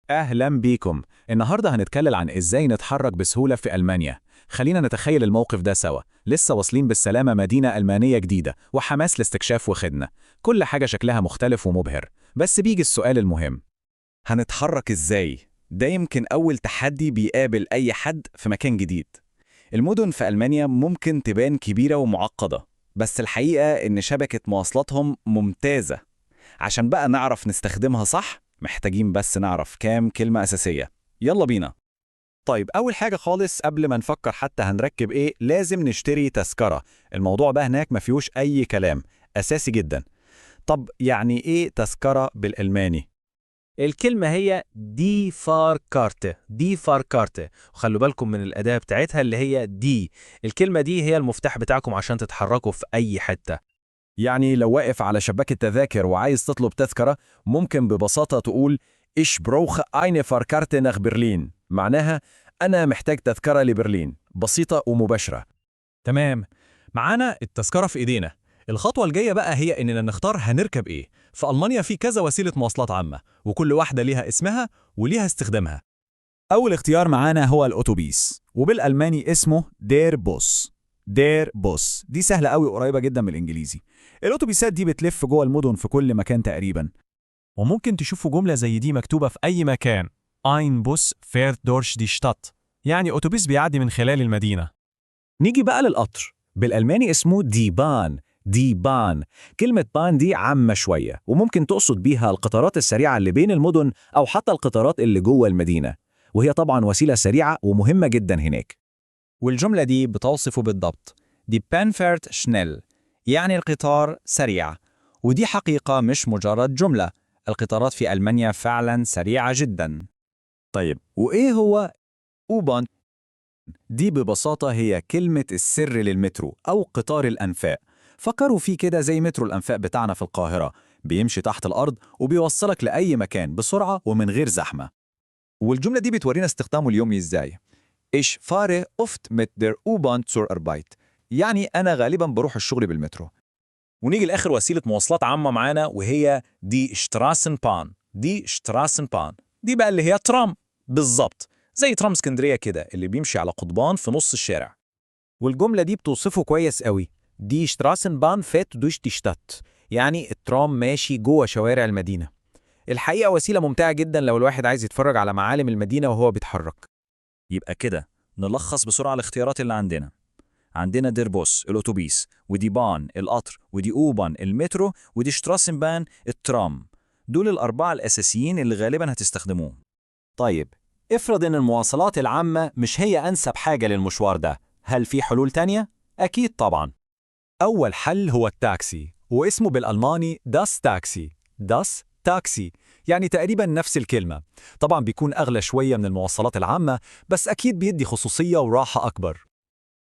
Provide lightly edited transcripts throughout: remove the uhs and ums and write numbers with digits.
أهلا بيكم. النهاردة هنتكلم عن إزاي نتحرك بسهولة في ألمانيا. خلينا نتخيل الموقف ده سوا. لسه واصلين بالسلامة مدينة ألمانية جديدة وحماس لاستكشاف وخدمة. كل حاجة شكلها مختلف ومبهر. بس بيجي السؤال المهم. هنتحرك إزاي؟ ده يمكن أول تحدي بيقابل أي حد في مكان جديد. المدن في ألمانيا ممكن تبان كبيرة ومعقدة، بس الحقيقة إن شبكة مواصلاتهم ممتازة. عشان بقى نعرف نستخدمها صح، محتاجين بس نعرف كام كلمة أساسية. يلا بينا. طيب أول حاجة خالص قبل ما نفكر حتى هنركب إيه لازم نشتري تذكرة. الموضوع ده هناك ما فيهوش أي كلام. أساسي جدا. طب يعني إيه تذكرة بالألماني؟ الكلمة هي دي فاركارت دي فاركارت، وخلوا بالكم من الأداة بتاعتها اللي هي دي. الكلمة دي هي المفتاح بتاعكم عشان تتحركوا في أي حتة. يعني لو واقف على شباك التذاكر وعايز تطلب تذكرة، ممكن ببساطة تقول Ich brauche eine Fahrkarte nach Berlin. معناها أنا محتاج تذكرة لبرلين. بسيطة ومباشرة. تمام. معانا التذكرة في إيدينا. الخطوة الجاية بقى هي إننا نختار هنركب إيه. في ألمانيا في كذا وسيلة مواصلات عامة، وكل واحدة ليها اسمها وليها استخدامها. أول اختيار معانا هو الأوتوبيس، وبالألماني اسمه دير بوس. دير بوس دي سهلة قوي وقريبة جدا من الإنجليزي. الأوتوبيسات دي بتلف جوه المدن في كل مكان تقريبا. وممكن تشوفوا جملة زي دي مكتوبة في أي مكان: Ein Bus fährt durch die Stadt، يعني أتوبيس بيعدي من خلال المدينة. نيجي بقى للقطر، بالألماني اسمه دي بان. دي بان، كلمة بان دي عامة شوية وممكن تقصد بيها القطارات السريعة اللي بين المدن أو حتى القطارات اللي جوه المدينة، وهي طبعا وسيلة سريعة ومهمة جدا هناك. والجملة دي بتوصفه بالضبط. دي بانفيرت شنيل، يعني القطار سريع. ودي حقيقة مش مجرد جملة. القطارات في ألمانيا فعلا سريعة جدا. طيب وإيه هو أوبان؟ دي ببساطة هي كلمة السر للمترو أو قطار الأنفاق. فكروا فيه كده زي مترو الأنفاق بتاعنا في القاهرة، بيمشي تحت الأرض وبيوصلك لأي مكان بسرعة ومن غير زحمة. والجملة دي بتورينا استخدامه اليومي إزاي. Ich fahre oft mit der U-Bahn zur Arbeit، يعني أنا غالبا بروح الشغل بالمترو. ونيجي لآخر وسيلة مواصلات عامة معانا وهي دي شتراسنبان. دي شتراسنبان دي بقى اللي هي ترام بالظبط، زي ترام اسكندرية كده اللي بيمشي على قضبان في نص الشارع. والجملة دي بتوصفه كويس قوي. دي شتراسنبان فات دوش دي شتات، يعني الترام ماشي جوه شوارع المدينة. الحقيقة وسيلة ممتعة جدا لو الواحد عايز يتفرج على معالم المدينة وهو بيتحرك. يبقى كده نلخص بسرعة الاختيارات اللي عندنا دير بوس الأتوبيس، ودي بان القطر، ودي أوبان المترو، ودي شتراسنبان الترام. دول الأربعة الأساسيين اللي غالبا هتستخدموهم. طيب افرض إن المواصلات العامة مش هي أنسب حاجة للمشوار ده، هل في حلول تانية؟ أكيد طبعا. أول حل هو التاكسي، واسمه بالألماني داس تاكسي. داس تاكسي يعني تقريبا نفس الكلمة. طبعا بيكون أغلى شوية من المواصلات العامة، بس أكيد بيدي خصوصية وراحة أكبر.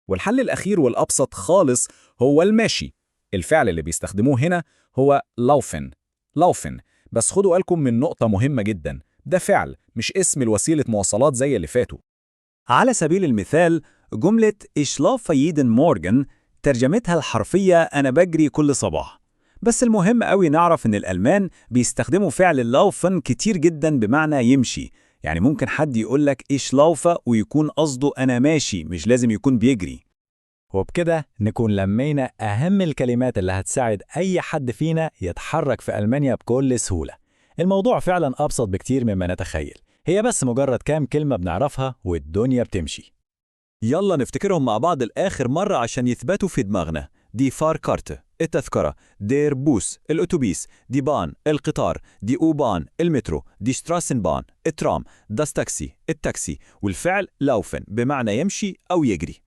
والحل الأخير والأبسط خالص هو المشي. الفعل اللي بيستخدموه هنا هو لوفن. لوفن، بس خدوا بالكم من نقطة مهمة جدا، ده فعل مش اسم الوسيلة مواصلات زي اللي فاتوا. على سبيل المثال جملة Ich laufe jeden Morgen ترجمتها الحرفية أنا بجري كل صباح. بس المهم قوي نعرف إن الألمان بيستخدموا فعل اللوفن كتير جدا بمعنى يمشي. يعني ممكن حد يقولك Ich laufe ويكون قصده أنا ماشي، مش لازم يكون بيجري. وبكده نكون لمينا أهم الكلمات اللي هتساعد أي حد فينا يتحرك في ألمانيا بكل سهولة. الموضوع فعلا أبسط بكتير مما نتخيل، هي بس مجرد كام كلمة بنعرفها والدنيا بتمشي. يلا نفتكرهم مع بعض الآخر مرة عشان يثبتوا في دماغنا. دي فاركارت التذكرة، دير بوس الأتوبيس، دي بان القطار، دي أوبان المترو، دي شتراسنبان الترام، داس تاكسي التاكسي، والفعل لوفن بمعنى يمشي أو يجري.